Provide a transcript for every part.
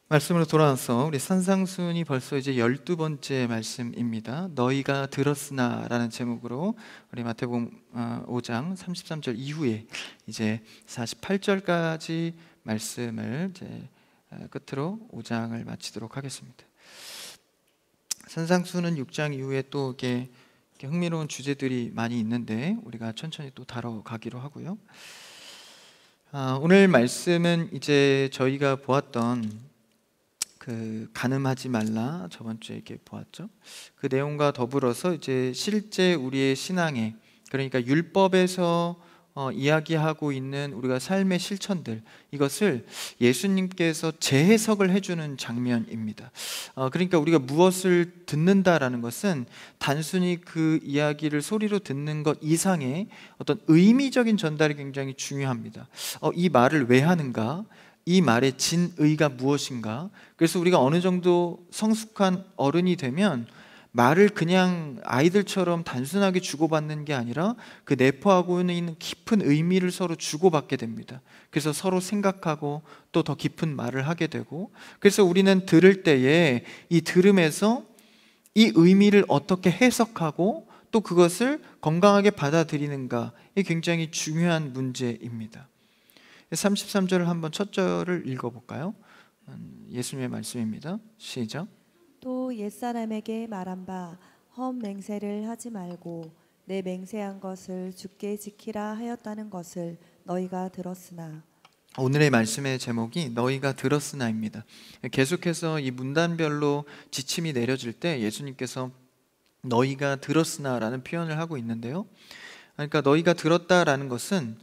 말씀으로 돌아와서 우리 산상순이 벌써 이제 12번째 말씀입니다. 너희가 들었으나 라는 제목으로 우리 마태복음 5장 33절 이후에 이제 48절까지 말씀을 이제 끝으로 5장을 마치도록 하겠습니다. 산상순은 6장 이후에 또 이렇게 흥미로운 주제들이 많이 있는데 우리가 천천히 또 다뤄가기로 하고요. 오늘 말씀은 이제 저희가 보았던 간음하지 말라 저번 주에 이렇게 보았죠. 그 내용과 더불어서 이제 실제 우리의 신앙에, 그러니까 율법에서 이야기하고 있는 우리가 삶의 실천들, 이것을 예수님께서 재해석을 해주는 장면입니다. 그러니까 우리가 무엇을 듣는다라는 것은 단순히 그 이야기를 소리로 듣는 것 이상의 어떤 의미적인 전달이 굉장히 중요합니다. 이 말을 왜 하는가? 이 말의 진의가 무엇인가? 그래서 우리가 어느 정도 성숙한 어른이 되면 말을 그냥 아이들처럼 단순하게 주고받는 게 아니라 그 내포하고 있는 깊은 의미를 서로 주고받게 됩니다. 그래서 서로 생각하고 또 더 깊은 말을 하게 되고, 그래서 우리는 들을 때에 이 들음에서 이 의미를 어떻게 해석하고 또 그것을 건강하게 받아들이는가, 이게 굉장히 중요한 문제입니다. 33절을 한번 첫 절을 읽어볼까요? 예수님의 말씀입니다. 시작. 또 옛사람에게 말한 바 헛맹세를 하지 말고 내 맹세한 것을 주께 지키라 하였다는 것을 너희가 들었으나. 오늘의 말씀의 제목이 너희가 들었으나입니다. 계속해서 이 문단별로 지침이 내려질 때 예수님께서 너희가 들었으나라는 표현을 하고 있는데요. 그러니까 너희가 들었다라는 것은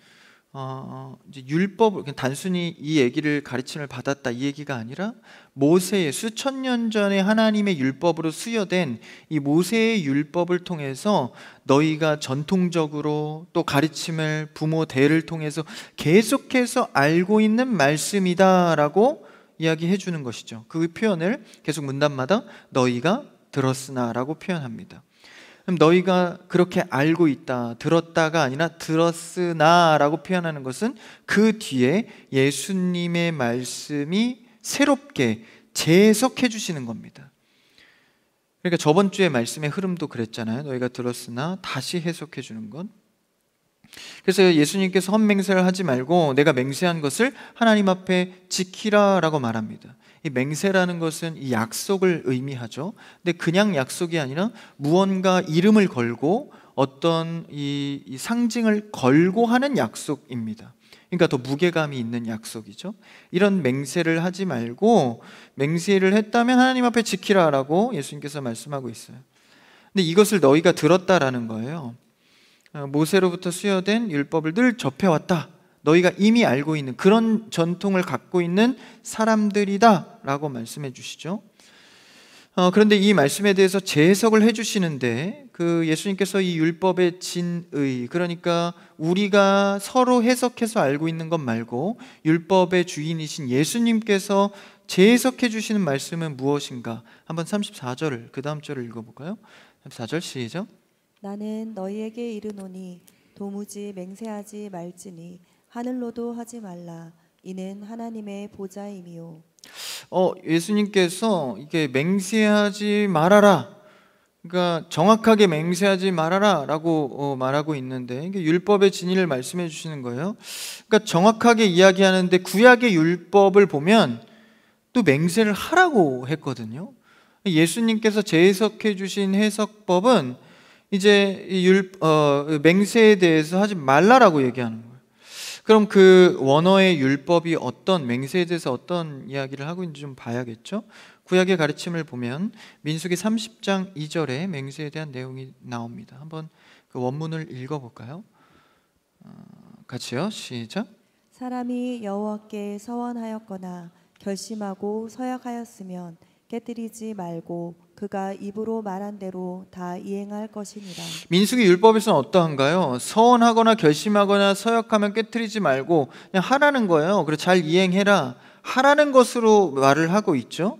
이제 율법, 단순히 이 얘기를 가르침을 받았다 이 얘기가 아니라 모세의 수천 년 전에 하나님의 율법으로 수여된 이 모세의 율법을 통해서 너희가 전통적으로 또 가르침을 부모 대를 통해서 계속해서 알고 있는 말씀이다라고 이야기해 주는 것이죠. 그 표현을 계속 문단마다 너희가 들었으나라고 표현합니다. 그럼 너희가 그렇게 알고 있다, 들었다가 아니라 들었으나라고 표현하는 것은 그 뒤에 예수님의 말씀이 새롭게 재해석해 주시는 겁니다. 그러니까 저번 주에 말씀의 흐름도 그랬잖아요. 너희가 들었으나 다시 해석해 주는 것. 그래서 예수님께서 헛맹세를 하지 말고 내가 맹세한 것을 하나님 앞에 지키라라고 말합니다. 이 맹세라는 것은 이 약속을 의미하죠. 근데 그냥 약속이 아니라 무언가 이름을 걸고 어떤 이 상징을 걸고 하는 약속입니다. 그러니까 더 무게감이 있는 약속이죠. 이런 맹세를 하지 말고 맹세를 했다면 하나님 앞에 지키라라고 예수님께서 말씀하고 있어요. 근데 이것을 너희가 들었다라는 거예요. 모세로부터 수여된 율법을 늘 접해왔다, 너희가 이미 알고 있는 그런 전통을 갖고 있는 사람들이다 라고 말씀해 주시죠. 그런데 이 말씀에 대해서 재해석을 해주시는데 그 예수님께서 이 율법의 진의, 그러니까 우리가 서로 해석해서 알고 있는 것 말고 율법의 주인이신 예수님께서 재해석해 주시는 말씀은 무엇인가? 한번 34절을, 그 다음 절을 읽어볼까요? 34절 시작. 나는 너희에게 이르노니 도무지 맹세하지 말지니 하늘로도 하지 말라. 이는 하나님의 보좌임이요. 예수님께서 이게 맹세하지 말아라, 그러니까 정확하게 맹세하지 말아라 라고 말하고 있는데, 이게 율법의 진리를 말씀해 주시는 거예요. 그러니까 정확하게 이야기하는데 구약의 율법을 보면 또 맹세를 하라고 했거든요. 예수님께서 재해석해 주신 해석법은 이제 맹세에 대해서 하지 말라라고 얘기하는 거예요. 그럼 그 원어의 율법이 어떤, 맹세에 대해서 어떤 이야기를 하고 있는지 좀 봐야겠죠. 구약의 가르침을 보면 민수기 30장 2절에 맹세에 대한 내용이 나옵니다. 한번 그 원문을 읽어볼까요? 같이요. 시작. 사람이 여호와께 서원하였거나 결심하고 서약하였으면 깨뜨리지 말고 그가 입으로 말한 대로 다 이행할 것이니라. 민수기 율법에서는 어떠한가요? 서원하거나 결심하거나 서약하면 깨트리지 말고 그냥 하라는 거예요. 그래서 잘 이행해라, 하라는 것으로 말을 하고 있죠.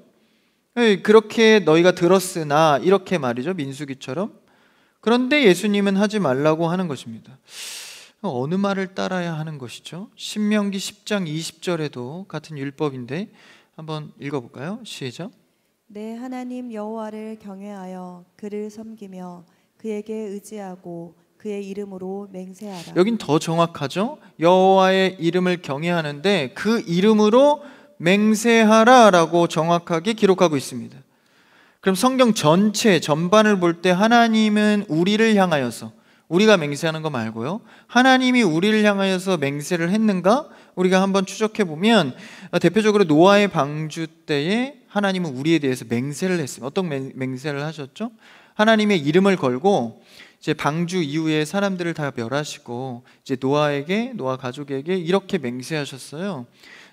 그렇게 너희가 들었으나 이렇게 말이죠, 민수기처럼. 그런데 예수님은 하지 말라고 하는 것입니다. 어느 말을 따라야 하는 것이죠? 신명기 10장 20절에도 같은 율법인데 한번 읽어볼까요? 시작. 내 하나님 여호와를 경외하여 그를 섬기며 그에게 의지하고 그의 이름으로 맹세하라. 여긴 더 정확하죠? 여호와의 이름을 경외하는데 그 이름으로 맹세하라라고 정확하게 기록하고 있습니다. 그럼 성경 전체 전반을 볼 때 하나님은 우리를 향하여서, 우리가 맹세하는 거 말고요, 하나님이 우리를 향하여서 맹세를 했는가? 우리가 한번 추적해 보면 대표적으로 노아의 방주 때에 하나님은 우리에 대해서 맹세를 했습니다. 어떤 맹세를 하셨죠? 하나님의 이름을 걸고 이제 방주 이후에 사람들을 다 멸하시고 이제 노아 가족에게 이렇게 맹세하셨어요.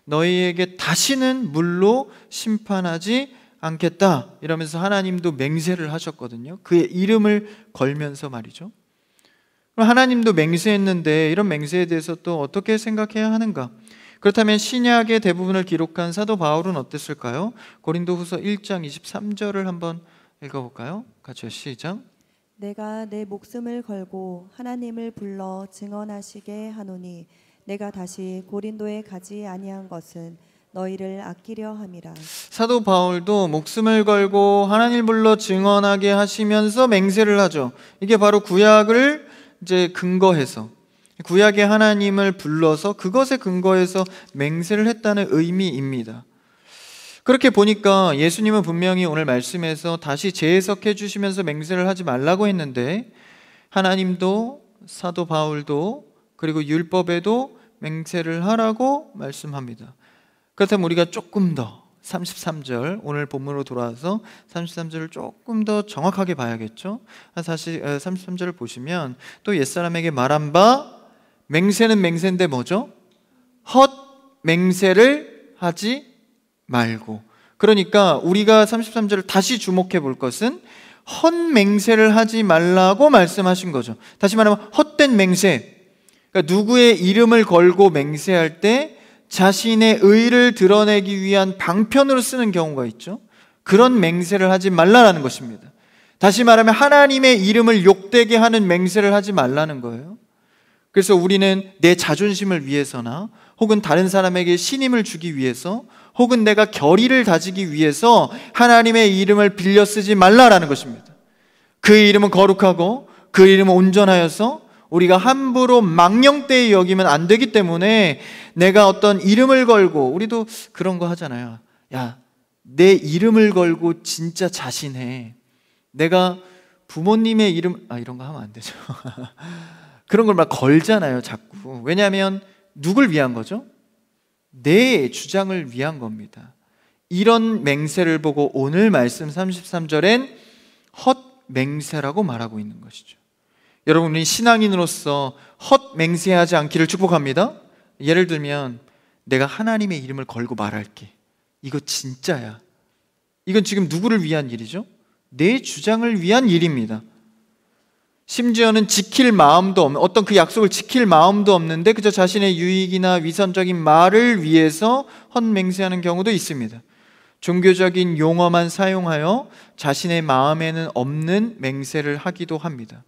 너희에게 다시는 물로 심판하지 않겠다, 이러면서 하나님도 맹세를 하셨거든요. 그의 이름을 걸면서 말이죠. 그럼 하나님도 맹세했는데 이런 맹세에 대해서 또 어떻게 생각해야 하는가? 그렇다면 신약의 대부분을 기록한 사도 바울은 어땠을까요? 고린도후서 1장 23절을 한번 읽어볼까요? 같이요. 시작. 내가 내 목숨을 걸고 하나님을 불러 증언하시게 하노니 내가 다시 고린도에 가지 아니한 것은 너희를 아끼려 함이라. 사도 바울도 목숨을 걸고 하나님을 불러 증언하게 하시면서 맹세를 하죠. 이게 바로 구약을 이제 근거해서, 구약의 하나님을 불러서 그것에 근거해서 맹세를 했다는 의미입니다. 그렇게 보니까 예수님은 분명히 오늘 말씀에서 다시 재해석해 주시면서 맹세를 하지 말라고 했는데 하나님도 사도 바울도 그리고 율법에도 맹세를 하라고 말씀합니다. 그렇다면 우리가 조금 더 33절, 오늘 본문으로 돌아와서 33절을 조금 더 정확하게 봐야겠죠. 사실 33절을 보시면 또 옛사람에게 말한 바, 맹세는 맹세인데 뭐죠? 헛 맹세를 하지 말고. 그러니까 우리가 33절을 다시 주목해 볼 것은 헛 맹세를 하지 말라고 말씀하신 거죠. 다시 말하면 헛된 맹세, 그러니까 누구의 이름을 걸고 맹세할 때 자신의 의를 드러내기 위한 방편으로 쓰는 경우가 있죠. 그런 맹세를 하지 말라는 것입니다. 다시 말하면 하나님의 이름을 욕되게 하는 맹세를 하지 말라는 거예요. 그래서 우리는 내 자존심을 위해서나 혹은 다른 사람에게 신임을 주기 위해서 혹은 내가 결의를 다지기 위해서 하나님의 이름을 빌려 쓰지 말라라는 것입니다. 그 이름은 거룩하고 그 이름은 온전하여서 우리가 함부로 망령되이 여기면 안 되기 때문에 내가 어떤 이름을 걸고, 우리도 그런 거 하잖아요. 야, 내 이름을 걸고 진짜 자신해. 내가 부모님의 이름, 이런 거 하면 안 되죠. 그런 걸 막 걸잖아요, 자꾸. 왜냐하면 누굴 위한 거죠? 내 주장을 위한 겁니다. 이런 맹세를 보고 오늘 말씀 33절엔 헛 맹세라고 말하고 있는 것이죠. 여러분, 우리 신앙인으로서 헛 맹세하지 않기를 축복합니다. 예를 들면 내가 하나님의 이름을 걸고 말할게. 이거 진짜야. 이건 지금 누구를 위한 일이죠? 내 주장을 위한 일입니다. 심지어는 지킬 마음도 없는, 어떤 그 약속을 지킬 마음도 없는데 그저 자신의 유익이나 위선적인 말을 위해서 헛맹세하는 경우도 있습니다. 종교적인 용어만 사용하여 자신의 마음에는 없는 맹세를 하기도 합니다.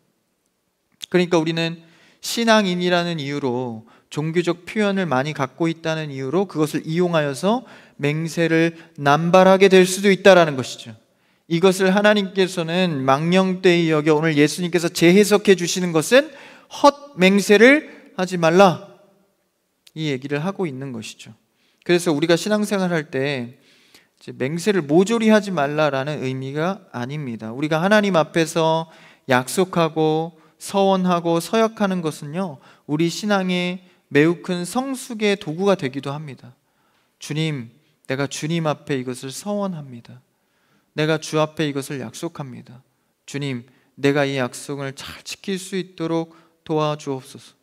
그러니까 우리는 신앙인이라는 이유로, 종교적 표현을 많이 갖고 있다는 이유로 그것을 이용하여서 맹세를 남발하게 될 수도 있다는 것이죠. 이것을 하나님께서는 망령되이 여겨 오늘 예수님께서 재해석해 주시는 것은 헛 맹세를 하지 말라, 이 얘기를 하고 있는 것이죠. 그래서 우리가 신앙생활 할 때 맹세를 모조리 하지 말라라는 의미가 아닙니다. 우리가 하나님 앞에서 약속하고 서원하고 서약하는 것은요, 우리 신앙의 매우 큰 성숙의 도구가 되기도 합니다. 주님, 내가 주님 앞에 이것을 서원합니다. 내가 주 앞에 이것을 약속합니다. 주님, 내가 이 약속을 잘 지킬 수 있도록 도와주옵소서.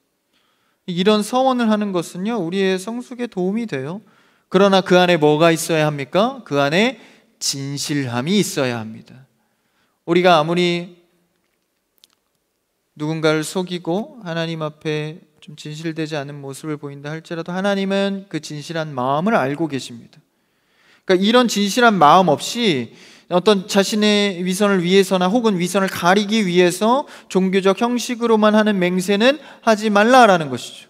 이런 서원을 하는 것은요, 우리의 성숙에 도움이 돼요. 그러나 그 안에 뭐가 있어야 합니까? 그 안에 진실함이 있어야 합니다. 우리가 아무리 누군가를 속이고 하나님 앞에 좀 진실되지 않은 모습을 보인다 할지라도 하나님은 그 진실한 마음을 알고 계십니다. 그러니까 이런 진실한 마음 없이 어떤 자신의 위선을 위해서나 혹은 위선을 가리기 위해서 종교적 형식으로만 하는 맹세는 하지 말라라는 것이죠.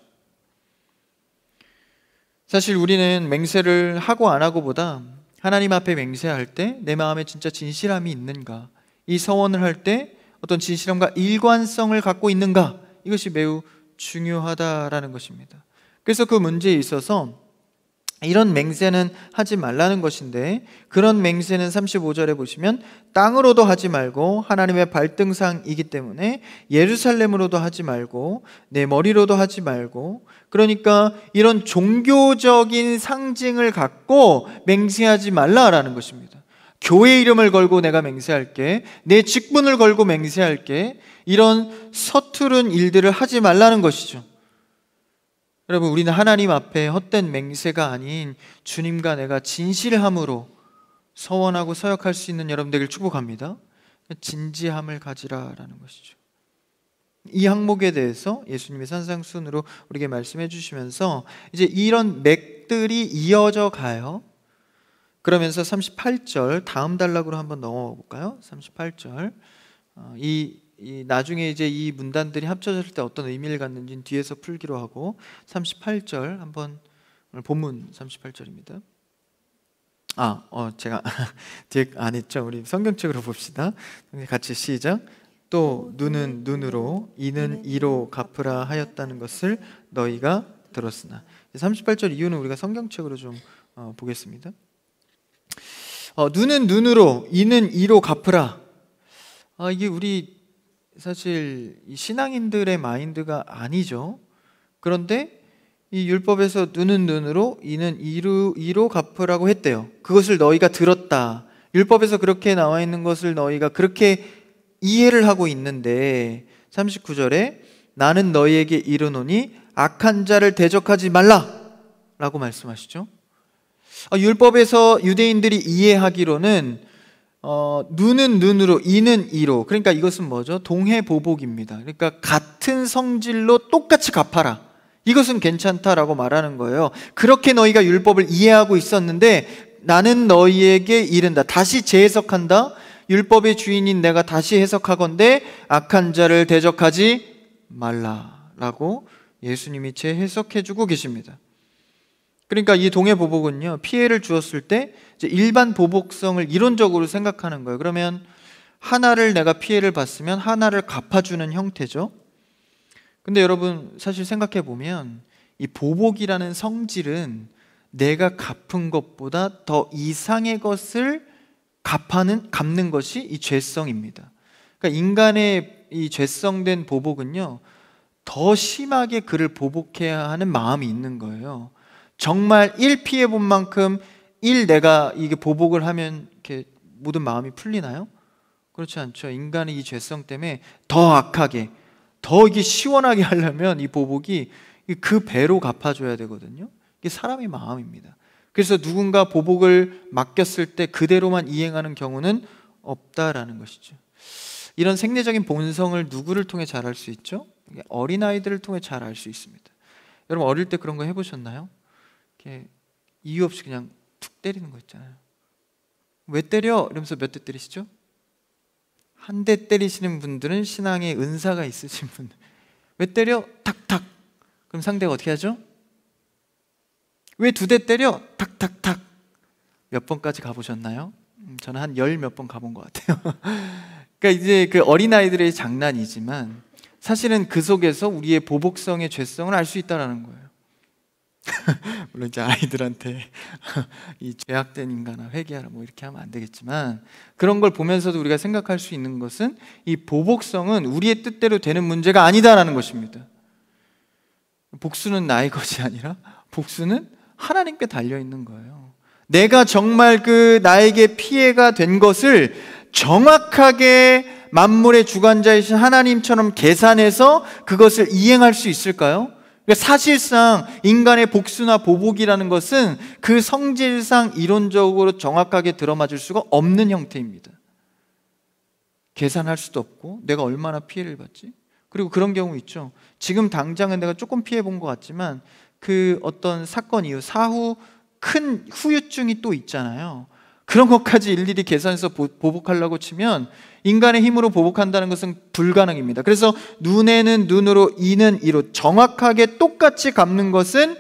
사실 우리는 맹세를 하고 안 하고보다 하나님 앞에 맹세할 때 내 마음에 진짜 진실함이 있는가, 이 서원을 할 때 어떤 진실함과 일관성을 갖고 있는가, 이것이 매우 중요하다라는 것입니다. 그래서 그 문제에 있어서 이런 맹세는 하지 말라는 것인데, 그런 맹세는 35절에 보시면 땅으로도 하지 말고 하나님의 발등상이기 때문에 예루살렘으로도 하지 말고 내 머리로도 하지 말고, 그러니까 이런 종교적인 상징을 갖고 맹세하지 말라라는 것입니다. 교회 이름을 걸고 내가 맹세할게, 내 직분을 걸고 맹세할게, 이런 서투른 일들을 하지 말라는 것이죠. 여러분, 우리는 하나님 앞에 헛된 맹세가 아닌 주님과 내가 진실함으로 서원하고 서역할 수 있는 여러분 되길 축복합니다. 진지함을 가지라라는 것이죠. 이 항목에 대해서 예수님이 산상순으로 우리에게 말씀해 주시면서 이제 이런 맥들이 이어져 가요. 그러면서 38절 다음 단락으로 한번 넘어가 볼까요? 38절 나중에 이제 이 문단들이 합쳐졌을 때 어떤 의미를 갖는지는 뒤에서 풀기로 하고, 38절 한번, 오늘 본문 38절입니다. 제가 뒤에 안 했죠? 우리 성경책으로 봅시다. 같이 시작. 또 눈은 눈으로, 이는 이로 갚으라 하였다는 것을 너희가 들었으나. 38절 이유는 우리가 성경책으로 좀 보겠습니다. 눈은 눈으로, 이는 이로 갚으라. 이게 우리 사실 이 신앙인들의 마인드가 아니죠. 그런데 이 율법에서 눈은 눈으로, 이는 이로 갚으라고 했대요. 그것을 너희가 들었다. 율법에서 그렇게 나와 있는 것을 너희가 그렇게 이해를 하고 있는데, 39절에 나는 너희에게 이르노니 악한 자를 대적하지 말라 라고 말씀하시죠. 율법에서 유대인들이 이해하기로는 눈은 눈으로, 이는 이로, 그러니까 이것은 뭐죠? 동해보복입니다. 그러니까 같은 성질로 똑같이 갚아라, 이것은 괜찮다라고 말하는 거예요. 그렇게 너희가 율법을 이해하고 있었는데 나는 너희에게 이른다, 다시 재해석한다. 율법의 주인인 내가 다시 해석하건대 악한 자를 대적하지 말라라고 예수님이 재해석해주고 계십니다. 그러니까 이 동해보복은요, 피해를 주었을 때 이제 일반 보복성을 이론적으로 생각하는 거예요. 그러면 하나를 내가 피해를 봤으면 하나를 갚아주는 형태죠. 근데 여러분 사실 생각해 보면 이 보복이라는 성질은 내가 갚은 것보다 더 이상의 것을 갚는 것이 이 죄성입니다. 그러니까 인간의 이 죄성된 보복은요, 더 심하게 그를 보복해야 하는 마음이 있는 거예요. 정말 1 피해 본 만큼 1 내가 이게 보복을 하면 이렇게 모든 마음이 풀리나요? 그렇지 않죠. 인간의 이 죄성 때문에 더 악하게, 더 이게 시원하게 하려면 이 보복이 그 배로 갚아줘야 되거든요. 이게 사람의 마음입니다. 그래서 누군가 보복을 맡겼을 때 그대로만 이행하는 경우는 없다라는 것이죠. 이런 생리적인 본성을 누구를 통해 잘 알 수 있죠? 어린아이들을 통해 잘 알 수 있습니다. 여러분 어릴 때 그런 거 해보셨나요? 이렇게 이유 없이 그냥 툭 때리는 거 있잖아요. 왜 때려? 이러면서 몇 대 때리시죠? 한 대 때리시는 분들은 신앙에 은사가 있으신 분들. 왜 때려? 탁탁. 그럼 상대가 어떻게 하죠? 왜 2대 때려? 탁탁탁. 몇 번까지 가보셨나요? 저는 한 10 몇 번 가본 것 같아요. 그러니까 이제 그 어린아이들의 장난이지만 사실은 그 속에서 우리의 보복성의 죄성을 알 수 있다는 거예요. 물론 이제 아이들한테 이 죄악된 인간아 회개하라 뭐 이렇게 하면 안 되겠지만, 그런 걸 보면서도 우리가 생각할 수 있는 것은 이 보복성은 우리의 뜻대로 되는 문제가 아니다라는 것입니다. 복수는 나의 것이 아니라 복수는 하나님께 달려 있는 거예요. 내가 정말 그 나에게 피해가 된 것을 정확하게 만물의 주관자이신 하나님처럼 계산해서 그것을 이행할 수 있을까요? 그러니까 사실상 인간의 복수나 보복이라는 것은 그 성질상 이론적으로 정확하게 들어맞을 수가 없는 형태입니다. 계산할 수도 없고 내가 얼마나 피해를 받지? 그리고 그런 경우 있죠. 지금 당장은 내가 조금 피해 본 것 같지만 그 어떤 사건 이후 사후 큰 후유증이 또 있잖아요. 그런 것까지 일일이 계산해서 보복하려고 치면 인간의 힘으로 보복한다는 것은 불가능입니다. 그래서 눈에는 눈으로, 이는 이로 정확하게 똑같이 갚는 것은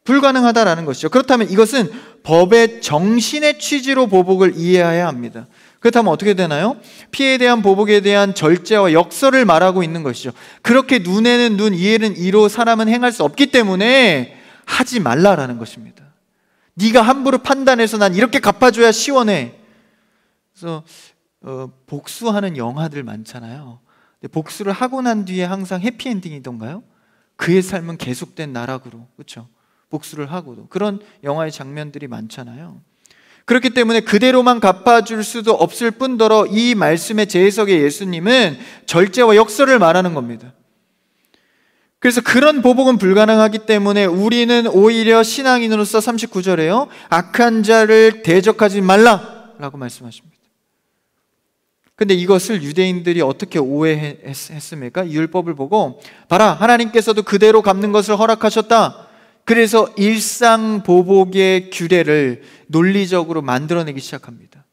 불가능하다라는 것이죠. 그렇다면 이것은 법의 정신의 취지로 보복을 이해해야 합니다. 그렇다면 어떻게 되나요? 피에 대한 보복에 대한 절제와 역설을 말하고 있는 것이죠. 그렇게 눈에는 눈, 이에는 이로 사람은 행할 수 없기 때문에 하지 말라라는 것입니다. 네가 함부로 판단해서 난 이렇게 갚아줘야 시원해. 그래서 복수하는 영화들 많잖아요. 근데 복수를 하고 난 뒤에 항상 해피엔딩이던가요? 그의 삶은 계속된 나락으로, 그렇죠? 복수를 하고도 그런 영화의 장면들이 많잖아요. 그렇기 때문에 그대로만 갚아줄 수도 없을 뿐더러 이 말씀의 재해석의 예수님은 절제와 역설을 말하는 겁니다. 그래서 그런 보복은 불가능하기 때문에 우리는 오히려 신앙인으로서 39절에요, 악한 자를 대적하지 말라라고 말씀하십니다. 근데 이것을 유대인들이 어떻게 오해했습니까? 이 율법을 보고 봐라, 하나님께서도 그대로 갚는 것을 허락하셨다. 그래서 일상 보복의 규례를 논리적으로 만들어내기 시작합니다.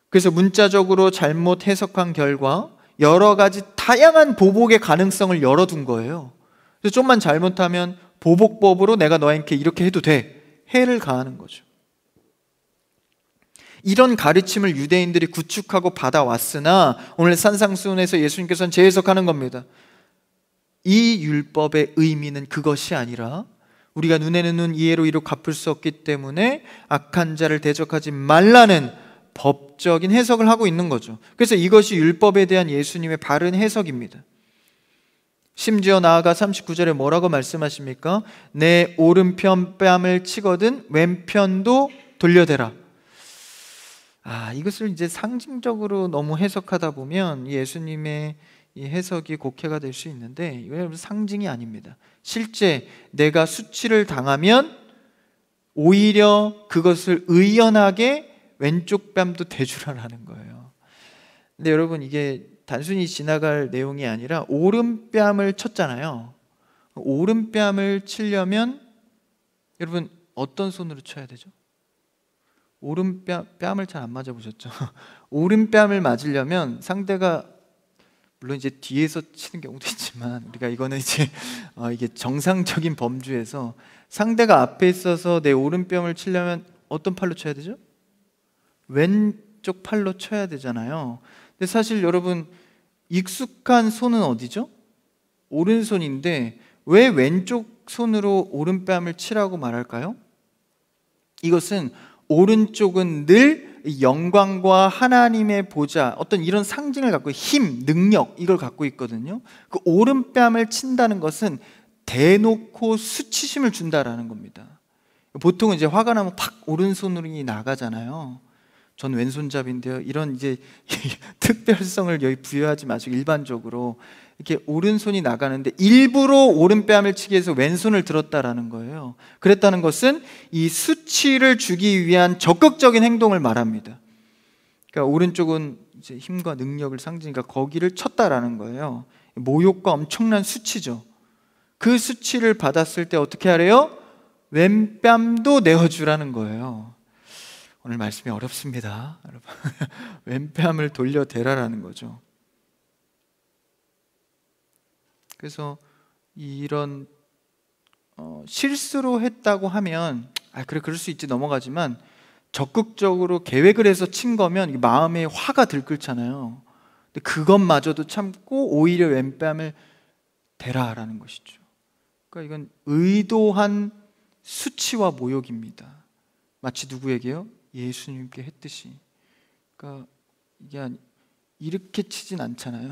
그래서 문자적으로 잘못 해석한 결과 여러 가지 다양한 보복의 가능성을 열어둔 거예요. 그래서 좀만 잘못하면 보복법으로 내가 너한테 이렇게 해도 돼, 해를 가하는 거죠. 이런 가르침을 유대인들이 구축하고 받아왔으나 오늘 산상수훈에서 예수님께서는 재해석하는 겁니다. 이 율법의 의미는 그것이 아니라 우리가 눈에는 눈, 이에로 이로 갚을 수 없기 때문에 악한 자를 대적하지 말라는 법적인 해석을 하고 있는 거죠. 그래서 이것이 율법에 대한 예수님의 바른 해석입니다. 심지어 나아가 39절에 뭐라고 말씀하십니까? 내 오른편 뺨을 치거든 왼편도 돌려대라. 이것을 이제 상징적으로 너무 해석하다 보면 예수님의 이 해석이 곡해가 될 수 있는데 이건 상징이 아닙니다. 실제 내가 수치를 당하면 오히려 그것을 의연하게 왼쪽 뺨도 대주라라는 거예요. 근데 여러분, 이게 단순히 지나갈 내용이 아니라 오른뺨을 쳤잖아요. 오른뺨을 치려면 여러분 어떤 손으로 쳐야 되죠? 오른뺨을 잘 안 맞아보셨죠? 오른뺨을 맞으려면 상대가, 물론 이제 뒤에서 치는 경우도 있지만 우리가 이거는 이제 이게 정상적인 범주에서 상대가 앞에 있어서 내 오른뺨을 치려면 어떤 팔로 쳐야 되죠? 왼쪽 팔로 쳐야 되잖아요. 근데 사실 여러분 익숙한 손은 어디죠? 오른손인데 왜 왼쪽 손으로 오른뺨을 치라고 말할까요? 이것은 오른쪽은 늘 영광과 하나님의 보좌, 어떤 이런 상징을 갖고 힘, 능력, 이걸 갖고 있거든요. 그 오른뺨을 친다는 것은 대놓고 수치심을 준다라는 겁니다. 보통은 이제 화가 나면 팍 오른손으로 나가잖아요. 전 왼손잡인데요. 이런 이제 특별성을 여기 부여하지 마시고 일반적으로 이렇게 오른손이 나가는데 일부러 오른뺨을 치기 위해서 왼손을 들었다라는 거예요. 그랬다는 것은 이 수치를 주기 위한 적극적인 행동을 말합니다. 그러니까 오른쪽은 이제 힘과 능력을 상징하니까 거기를 쳤다라는 거예요. 모욕과 엄청난 수치죠. 그 수치를 받았을 때 어떻게 하래요? 왼뺨도 내어주라는 거예요. 오늘 말씀이 어렵습니다, 여러분. 왼뺨을 돌려대라라는 거죠. 그래서 이런 실수로 했다고 하면 그래, 그럴 수 있지, 넘어가지만 적극적으로 계획을 해서 친 거면 마음에 화가 들끓잖아요. 근데 그것마저도 참고 오히려 왼뺨을 대라라는 것이죠. 그러니까 이건 의도한 수치와 모욕입니다. 마치 누구에게요? 예수님께 했듯이. 그러니까 이게 이렇게 치진 않잖아요.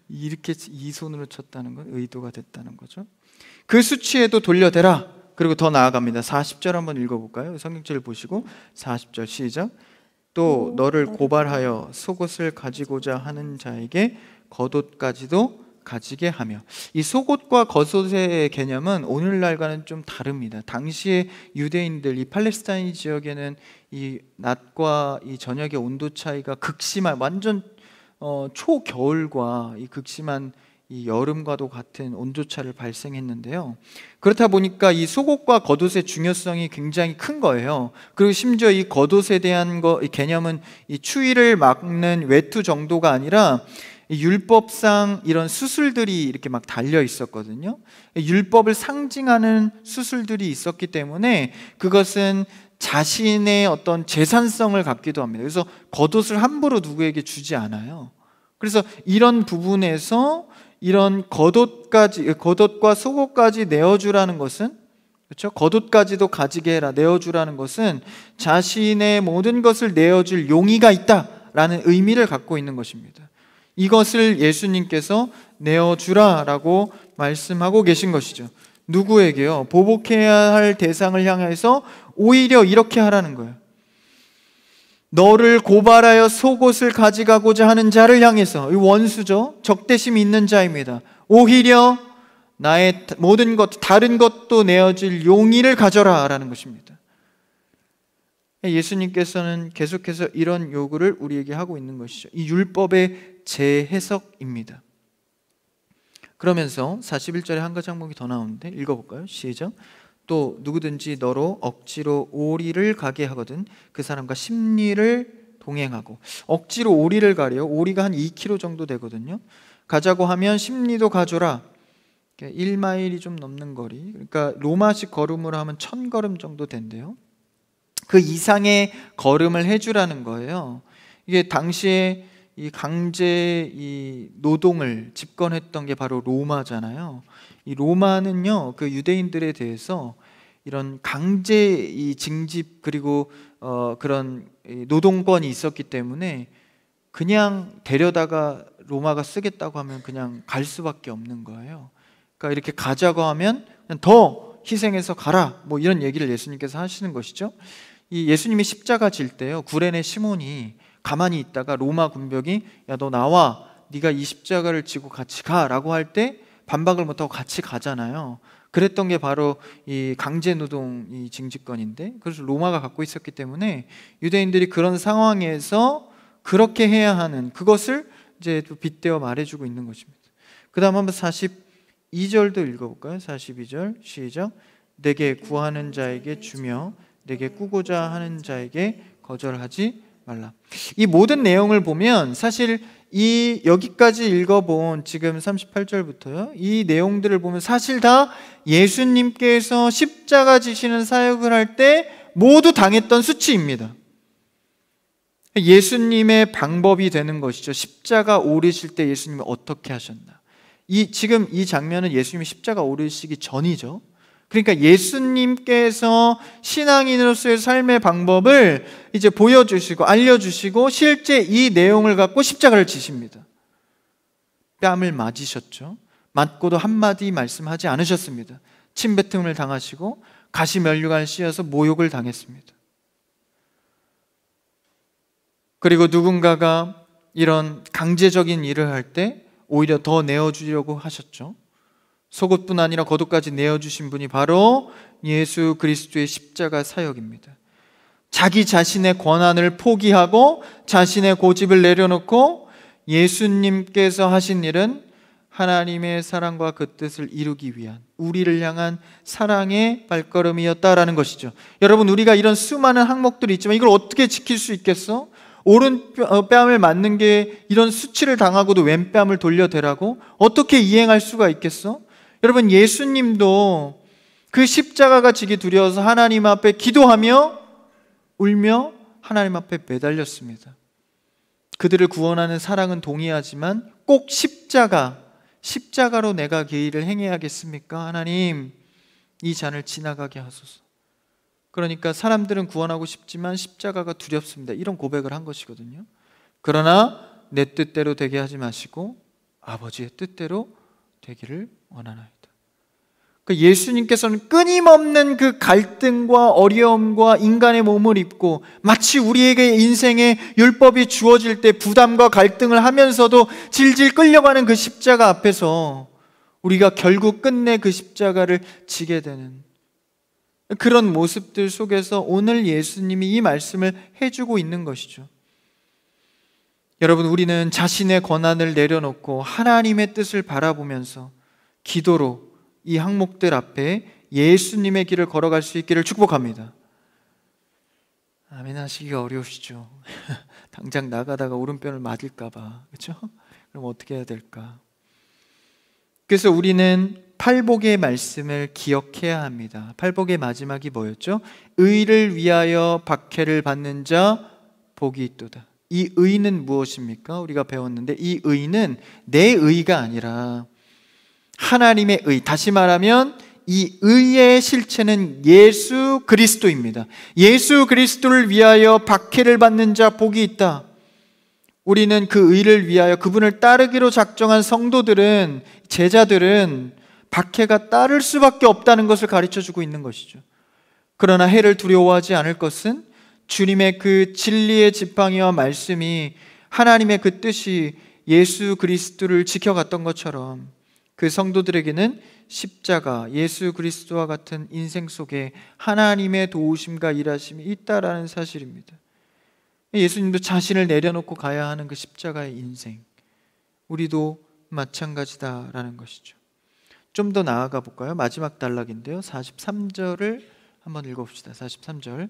이렇게 이 손으로 쳤다는 건 의도가 됐다는 거죠. 그 수치에도 돌려대라. 그리고 더 나아갑니다. 40절 한번 읽어볼까요? 성경책을 보시고 40절 시작. 또 너를 고발하여 속옷을 가지고자 하는 자에게 겉옷까지도 가지게 하며. 이 속옷과 겉옷의 개념은 오늘날과는 좀 다릅니다. 당시의 유대인들, 이 팔레스타인 지역에는 이 낮과 이 저녁의 온도 차이가 극심한, 완전 초겨울과 이 극심한 이 여름과도 같은 온도차를 발생했는데요. 그렇다 보니까 이 속옷과 겉옷의 중요성이 굉장히 큰 거예요. 그리고 심지어 이 겉옷에 대한 이 개념은 이 추위를 막는 외투 정도가 아니라 이 율법상 이런 수술들이 이렇게 막 달려 있었거든요. 율법을 상징하는 수술들이 있었기 때문에 그것은 자신의 어떤 재산성을 갖기도 합니다. 그래서 겉옷을 함부로 누구에게 주지 않아요. 그래서 이런 부분에서 이런 겉옷과 속옷까지 내어주라는 것은, 그렇죠? 겉옷까지도 가지게 해라, 내어주라는 것은 자신의 모든 것을 내어줄 용의가 있다라는 의미를 갖고 있는 것입니다. 이것을 예수님께서 내어주라라고 말씀하고 계신 것이죠. 누구에게요? 보복해야 할 대상을 향해서 오히려 이렇게 하라는 거예요. 너를 고발하여 속옷을 가져가고자 하는 자를 향해서, 이 원수죠. 적대심이 있는 자입니다. 오히려 나의 모든 것, 다른 것도 내어줄 용의를 가져라 라는 것입니다. 예수님께서는 계속해서 이런 요구를 우리에게 하고 있는 것이죠. 이 율법의 재해석입니다. 그러면서 41절에 한 가지 항목이 더 나오는데 읽어볼까요? 시작. 또 누구든지 너로 억지로 오리를 가게 하거든 그 사람과 십리를 동행하고. 억지로 오리를 가래요. 오리가 한 2km 정도 되거든요. 가자고 하면 십리도 가줘라. 1마일이 좀 넘는 거리, 그러니까 로마식 걸음으로 하면 1000걸음 정도 된대요. 그 이상의 걸음을 해주라는 거예요. 이게 당시에 이 강제 이 노동을 집권했던 게 바로 로마잖아요. 이 로마는요, 그 유대인들에 대해서 이런 강제 이 징집 그리고 그런 노동권이 있었기 때문에 그냥 데려다가 로마가 쓰겠다고 하면 그냥 갈 수밖에 없는 거예요. 그러니까 이렇게 가자고 하면 그냥 더 희생해서 가라, 뭐 이런 얘기를 예수님께서 하시는 것이죠. 이 예수님이 십자가 질 때요, 구레네 시몬이 가만히 있다가 로마 군병이 야 너 나와, 네가 이 십자가를 지고 같이 가라고 할 때 반박을 못하고 같이 가잖아요. 그랬던 게 바로 이 강제노동 이 징집권인데, 그래서 로마가 갖고 있었기 때문에 유대인들이 그런 상황에서 그렇게 해야 하는 그것을 이제 또 빗대어 말해주고 있는 것입니다. 그 다음 한번 42절도 읽어볼까요? 42절 시작. 내게 구하는 자에게 주며 내게 꾸고자 하는 자에게 거절하지 말라. 이 모든 내용을 보면 사실 이 여기까지 읽어본 지금 38절부터요, 이 내용들을 보면 사실 다 예수님께서 십자가 지시는 사역을 할 때 모두 당했던 수치입니다. 예수님의 방법이 되는 것이죠. 십자가 오르실 때 예수님이 어떻게 하셨나. 지금 이 장면은 예수님이 십자가 오르시기 전이죠. 그러니까 예수님께서 신앙인으로서의 삶의 방법을 이제 보여주시고 알려주시고 실제 이 내용을 갖고 십자가를 지십니다. 뺨을 맞으셨죠. 맞고도 한마디 말씀하지 않으셨습니다. 침뱉음을 당하시고 가시면류관을 씌어서 모욕을 당했습니다. 그리고 누군가가 이런 강제적인 일을 할 때 오히려 더 내어주려고 하셨죠. 속옷뿐 아니라 겉옷까지 내어주신 분이 바로 예수 그리스도의 십자가 사역입니다. 자기 자신의 권한을 포기하고 자신의 고집을 내려놓고 예수님께서 하신 일은 하나님의 사랑과 그 뜻을 이루기 위한 우리를 향한 사랑의 발걸음이었다라는 것이죠. 여러분, 우리가 이런 수많은 항목들이 있지만 이걸 어떻게 지킬 수 있겠어? 오른 뺨을 맞는 게 이런 수치를 당하고도 왼 뺨을 돌려대라고? 어떻게 이행할 수가 있겠어? 여러분, 예수님도 그 십자가가 지기 두려워서 하나님 앞에 기도하며 울며 하나님 앞에 매달렸습니다. 그들을 구원하는 사랑은 동의하지만 꼭 십자가로 내가 그 일을 행해야겠습니까? 하나님, 이 잔을 지나가게 하소서. 그러니까 사람들은 구원하고 싶지만 십자가가 두렵습니다. 이런 고백을 한 것이거든요. 그러나 내 뜻대로 되게 하지 마시고 아버지의 뜻대로 되기를 원하나이다. 예수님께서는 끊임없는 그 갈등과 어려움과 인간의 몸을 입고 마치 우리에게 인생의 율법이 주어질 때 부담과 갈등을 하면서도 질질 끌려가는 그 십자가 앞에서 우리가 결국 끝내 그 십자가를 지게 되는 그런 모습들 속에서 오늘 예수님이 이 말씀을 해주고 있는 것이죠. 여러분, 우리는 자신의 권한을 내려놓고 하나님의 뜻을 바라보면서 기도로 이 항목들 앞에 예수님의 길을 걸어갈 수 있기를 축복합니다. 아멘 하시기가 어려우시죠. 당장 나가다가 오른편을 맞을까 봐, 그렇죠? 그럼 어떻게 해야 될까? 그래서 우리는 팔복의 말씀을 기억해야 합니다. 팔복의 마지막이 뭐였죠? 의를 위하여 박해를 받는 자 복이 있도다. 이 의는 무엇입니까? 우리가 배웠는데 이 의는 내 의가 아니라 하나님의 의, 다시 말하면 이 의의 실체는 예수 그리스도입니다. 예수 그리스도를 위하여 박해를 받는 자 복이 있다. 우리는 그 의를 위하여 그분을 따르기로 작정한 성도들은, 제자들은 박해가 따를 수밖에 없다는 것을 가르쳐주고 있는 것이죠. 그러나 해를 두려워하지 않을 것은 주님의 그 진리의 지팡이와 말씀이, 하나님의 그 뜻이 예수 그리스도를 지켜갔던 것처럼 그 성도들에게는 십자가, 예수 그리스도와 같은 인생 속에 하나님의 도우심과 일하심이 있다라는 사실입니다. 예수님도 자신을 내려놓고 가야 하는 그 십자가의 인생, 우리도 마찬가지다라는 것이죠. 좀 더 나아가 볼까요? 마지막 단락인데요, 43절을 한번 읽어봅시다. 43절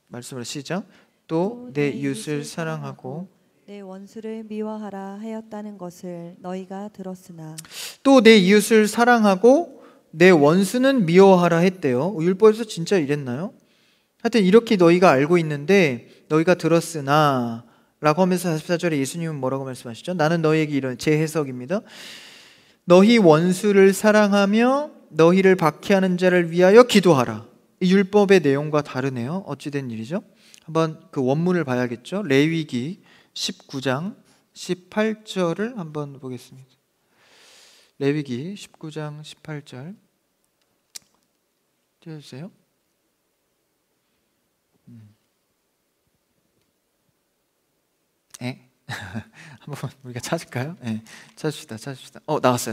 말씀으로 시작. 또 내 이웃을 사랑하고 내 원수를 미워하라 하였다는 것을 너희가 들었으나. 또 내 이웃을 사랑하고 내 원수는 미워하라 했대요. 율법에서 진짜 이랬나요? 하여튼 이렇게 너희가 알고 있는데 너희가 들었으나 라고 하면서 44절에 예수님은 뭐라고 말씀하시죠? 나는 너희에게 이런, 제 해석입니다. 너희 원수를 사랑하며 너희를 박해하는 자를 위하여 기도하라. 이 율법의 내용과 다르네요. 어찌된 일이죠? 한번 그 원문을 봐야겠죠. 레위기 19장 18절을 한번 보겠습니다. 레위기 19장 18절 띄워주세요. 한번 우리가 찾을까요? 찾읍시다.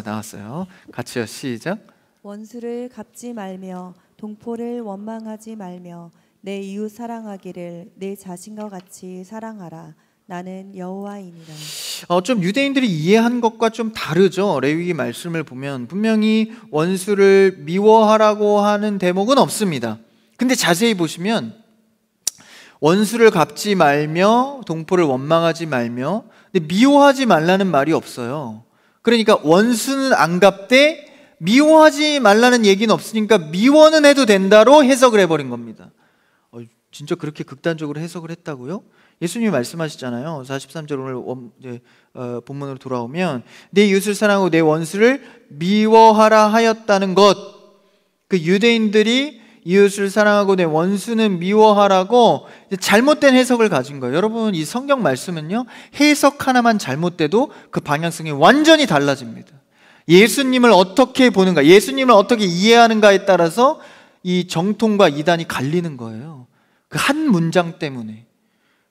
나왔어요. 같이요. 시작. 원수를 갚지 말며 동포를 원망하지 말며 내 이웃 사랑하기를 내 자신과 같이 사랑하라. 나는 여호와이니라. 좀 유대인들이 이해한 것과 좀 다르죠. 레위기 말씀을 보면 분명히 원수를 미워하라고 하는 대목은 없습니다. 근데 자세히 보시면 원수를 갚지 말며 동포를 원망하지 말며, 근데 미워하지 말라는 말이 없어요. 그러니까 원수는 안 갚되 미워하지 말라는 얘기는 없으니까 미워는 해도 된다로 해석을 해버린 겁니다. 진짜 그렇게 극단적으로 해석을 했다고요? 예수님이 말씀하시잖아요. 43절 오늘 본문으로 돌아오면 내 이웃을 사랑하고 내 원수를 미워하라 하였다는 것, 그 유대인들이 이웃을 사랑하고 내 원수는 미워하라고 잘못된 해석을 가진 거예요. 여러분, 이 성경 말씀은요, 해석 하나만 잘못돼도 그 방향성이 완전히 달라집니다. 예수님을 어떻게 보는가, 예수님을 어떻게 이해하는가에 따라서 이 정통과 이단이 갈리는 거예요. 그 한 문장 때문에.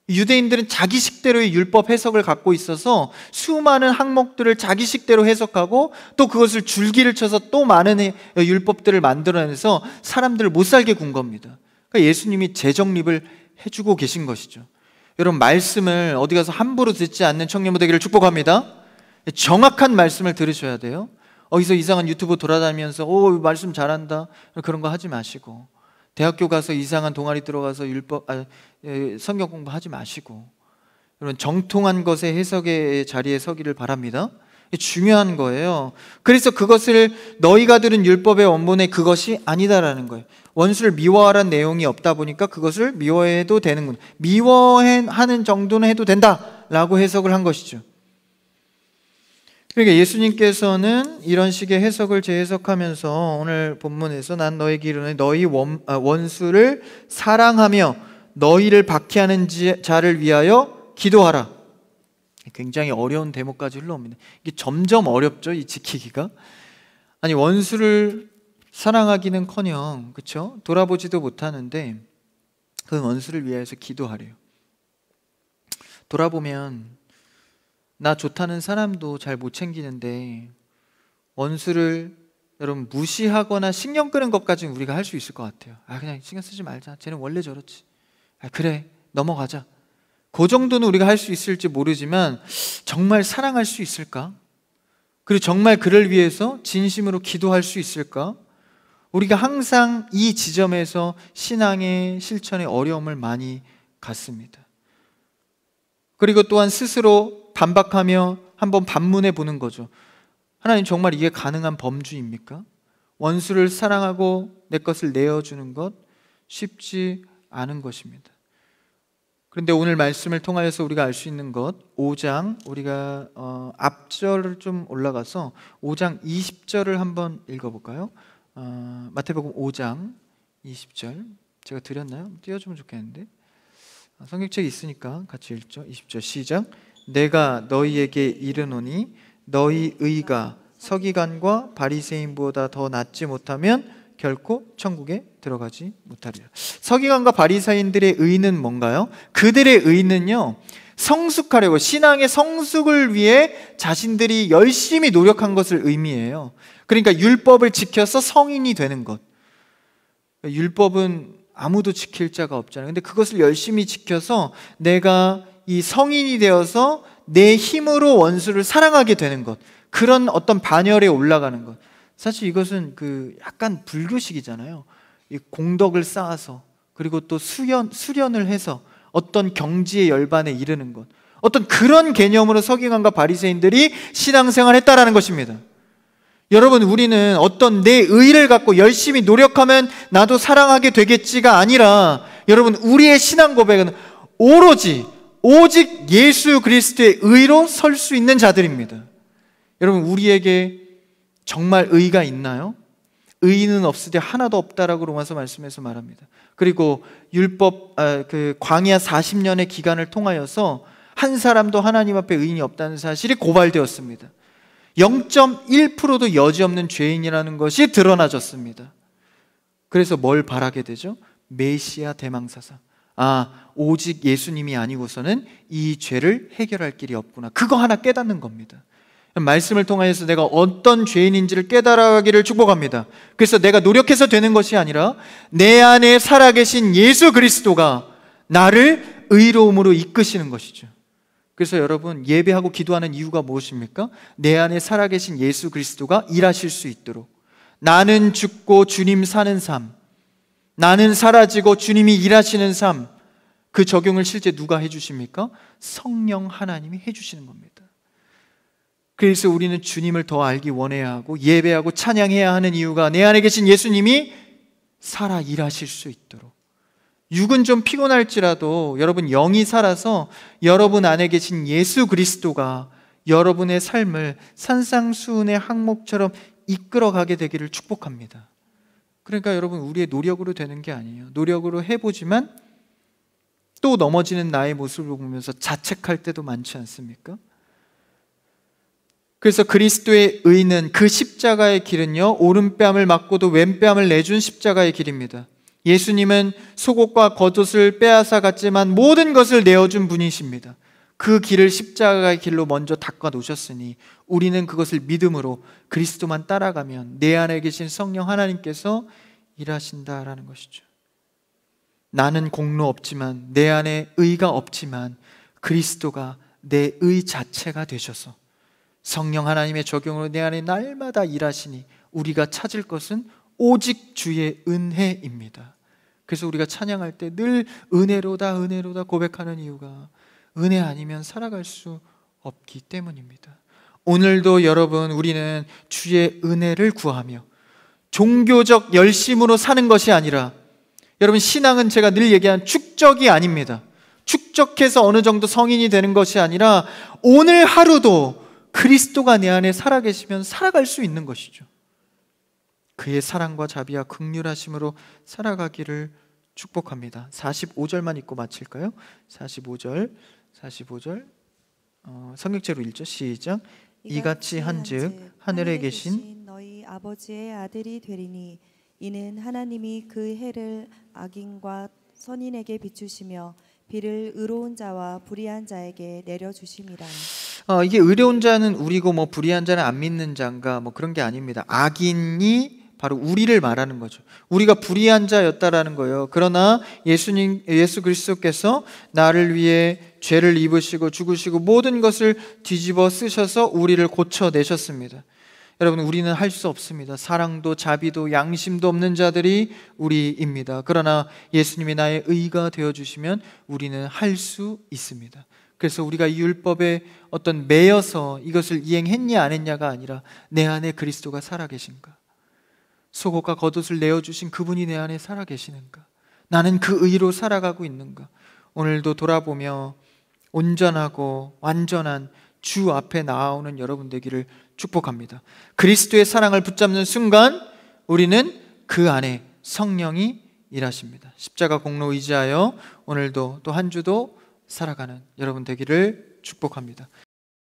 유대인들은 자기식대로의 율법 해석을 갖고 있어서 수많은 항목들을 자기식대로 해석하고 또 그것을 줄기를 쳐서 또 많은 율법들을 만들어내서 사람들을 못 살게 군 겁니다. 그러니까 예수님이 재정립을 해주고 계신 것이죠. 여러분, 말씀을 어디 가서 함부로 듣지 않는 청년부 되기를 축복합니다. 정확한 말씀을 들으셔야 돼요. 어디서 이상한 유튜브 돌아다니면서 말씀 잘한다 그런 거 하지 마시고, 대학교 가서 이상한 동아리 들어가서 성경 공부하지 마시고, 여러분, 정통한 것의 해석의 자리에 서기를 바랍니다. 중요한 거예요. 그래서 그것을 너희가 들은 율법의 원본에 그것이 아니다라는 거예요. 원수를 미워하라는 내용이 없다 보니까 그것을 미워해도 되는군, 미워하는 정도는 해도 된다라고 해석을 한 것이죠. 그러니까 예수님께서는 이런 식의 해석을 재해석하면서 오늘 본문에서 난 너에게 이르노니 너희 원수를 사랑하며 너희를 박해하는 자를 위하여 기도하라. 굉장히 어려운 대목까지 흘러옵니다. 이게 점점 어렵죠, 이 지키기가. 아니, 원수를 사랑하기는커녕, 그렇죠? 돌아보지도 못하는데 그 원수를 위해서 기도하래요. 돌아보면 나 좋다는 사람도 잘 못 챙기는데 원수를 여러분 무시하거나 신경 끄는 것까지는 우리가 할 수 있을 것 같아요. 그냥 신경 쓰지 말자, 쟤는 원래 저렇지, 그래 넘어가자, 그 정도는 우리가 할 수 있을지 모르지만 정말 사랑할 수 있을까? 그리고 정말 그를 위해서 진심으로 기도할 수 있을까? 우리가 항상 이 지점에서 신앙의 실천의 어려움을 많이 갖습니다. 그리고 또한 스스로 반박하며 한번 반문해 보는 거죠. 하나님, 정말 이게 가능한 범주입니까? 원수를 사랑하고 내 것을 내어주는 것 쉽지 않은 것입니다. 그런데 오늘 말씀을 통하여서 우리가 알 수 있는 것, 5장, 우리가 앞절을 좀 올라가서 5장 20절을 한번 읽어볼까요? 마태복음 5장 20절, 제가 드렸나요? 띄워주면 좋겠는데. 성경책이 있으니까 같이 읽죠. 20절 시작. 내가 너희에게 이르노니 너희 의가 서기관과 바리새인보다 더 낫지 못하면 결코 천국에 들어가지 못하리라. 서기관과 바리새인들의 의는 뭔가요? 그들의 의는요, 성숙하려고, 신앙의 성숙을 위해 자신들이 열심히 노력한 것을 의미해요. 그러니까 율법을 지켜서 성인이 되는 것. 율법은 아무도 지킬 자가 없잖아요. 근데 그것을 열심히 지켜서 내가 이 성인이 되어서 내 힘으로 원수를 사랑하게 되는 것, 그런 어떤 반열에 올라가는 것. 사실 이것은 약간 불교식이잖아요. 이 공덕을 쌓아서, 그리고 또 수련을 해서 어떤 경지의 열반에 이르는 것, 어떤 그런 개념으로 서기관과 바리새인들이 신앙생활을 했다라는 것입니다. 여러분, 우리는 어떤 내 의를 갖고 열심히 노력하면 나도 사랑하게 되겠지가 아니라, 여러분, 우리의 신앙 고백은 오직 예수 그리스도의 의로 설 수 있는 자들입니다. 여러분, 우리에게 정말 의가 있나요? 의는 없으되 하나도 없다라고 로마서 말씀에서 말합니다. 그리고 율법, 광야 40년의 기간을 통하여서 한 사람도 하나님 앞에 의인이 없다는 사실이 고발되었습니다. 0.1%도 여지없는 죄인이라는 것이 드러나졌습니다. 그래서 뭘 바라게 되죠? 메시아 대망사사. 오직 예수님이 아니고서는 이 죄를 해결할 길이 없구나. 그거 하나 깨닫는 겁니다. 말씀을 통해서 내가 어떤 죄인인지를 깨달아가기를 축복합니다. 그래서 내가 노력해서 되는 것이 아니라 내 안에 살아계신 예수 그리스도가 나를 의로움으로 이끄시는 것이죠. 그래서 여러분, 예배하고 기도하는 이유가 무엇입니까? 내 안에 살아계신 예수 그리스도가 일하실 수 있도록. 나는 죽고 주님 사는 삶, 나는 사라지고 주님이 일하시는 삶, 그 적용을 실제 누가 해주십니까? 성령 하나님이 해주시는 겁니다. 그래서 우리는 주님을 더 알기 원해야 하고 예배하고 찬양해야 하는 이유가, 내 안에 계신 예수님이 살아 일하실 수 있도록. 육은 좀 피곤할지라도 여러분, 영이 살아서 여러분 안에 계신 예수 그리스도가 여러분의 삶을 산상수훈의 항목처럼 이끌어가게 되기를 축복합니다. 그러니까 여러분, 우리의 노력으로 되는 게 아니에요. 노력으로 해보지만 또 넘어지는 나의 모습을 보면서 자책할 때도 많지 않습니까? 그래서 그리스도의 의는, 그 십자가의 길은요, 오른뺨을 맞고도 왼뺨을 내준 십자가의 길입니다. 예수님은 속옷과 겉옷을 빼앗아 갔지만 모든 것을 내어준 분이십니다. 그 길을 십자가의 길로 먼저 닦아 놓으셨으니 우리는 그것을 믿음으로 그리스도만 따라가면 내 안에 계신 성령 하나님께서 일하신다라는 것이죠. 나는 공로 없지만, 내 안에 의가 없지만 그리스도가 내 의 자체가 되셔서 성령 하나님의 적용으로 내 안에 날마다 일하시니 우리가 찾을 것은 오직 주의 은혜입니다. 그래서 우리가 찬양할 때 늘 은혜로다 은혜로다 고백하는 이유가, 은혜 아니면 살아갈 수 없기 때문입니다. 오늘도 여러분, 우리는 주의 은혜를 구하며 종교적 열심으로 사는 것이 아니라, 여러분, 신앙은 제가 늘 얘기한 축적이 아닙니다. 축적해서 어느 정도 성인이 되는 것이 아니라 오늘 하루도 그리스도가 내 안에 살아계시면 살아갈 수 있는 것이죠. 그의 사랑과 자비와 긍휼하심으로 살아가기를 축복합니다. 45절만 읽고 마칠까요? 45절 성경책으로 읽죠. 시작. 이같이 한즉 하늘에 계신 너희 아버지의 아들이 되리니 이는 하나님이 그 해를 악인과 선인에게 비추시며 비를 의로운 자와 불의한 자에게 내려주심이라. 이게 의로운 자는 우리고 불의한 자는 안 믿는 자인가 그런 게 아닙니다. 악인이 바로 우리를 말하는 거죠. 우리가 불의한 자였다라는 거예요. 그러나 예수 그리스도께서 나를 위해 죄를 입으시고 죽으시고 모든 것을 뒤집어 쓰셔서 우리를 고쳐내셨습니다. 여러분, 우리는 할 수 없습니다. 사랑도 자비도 양심도 없는 자들이 우리입니다. 그러나 예수님이 나의 의가 되어주시면 우리는 할 수 있습니다. 그래서 우리가 이 율법에 어떤 매여서 이것을 이행했냐 안 했냐가 아니라 내 안에 그리스도가 살아계신가, 속옷과 겉옷을 내어주신 그분이 내 안에 살아계시는가, 나는 그 의로 살아가고 있는가. 오늘도 돌아보며 온전하고 완전한 주 앞에 나아오는 여러분 되기를 축복합니다. 그리스도의 사랑을 붙잡는 순간 우리는 그 안에 성령이 일하십니다. 십자가 공로 의지하여 오늘도 또 한 주도 살아가는 여러분 되기를 축복합니다.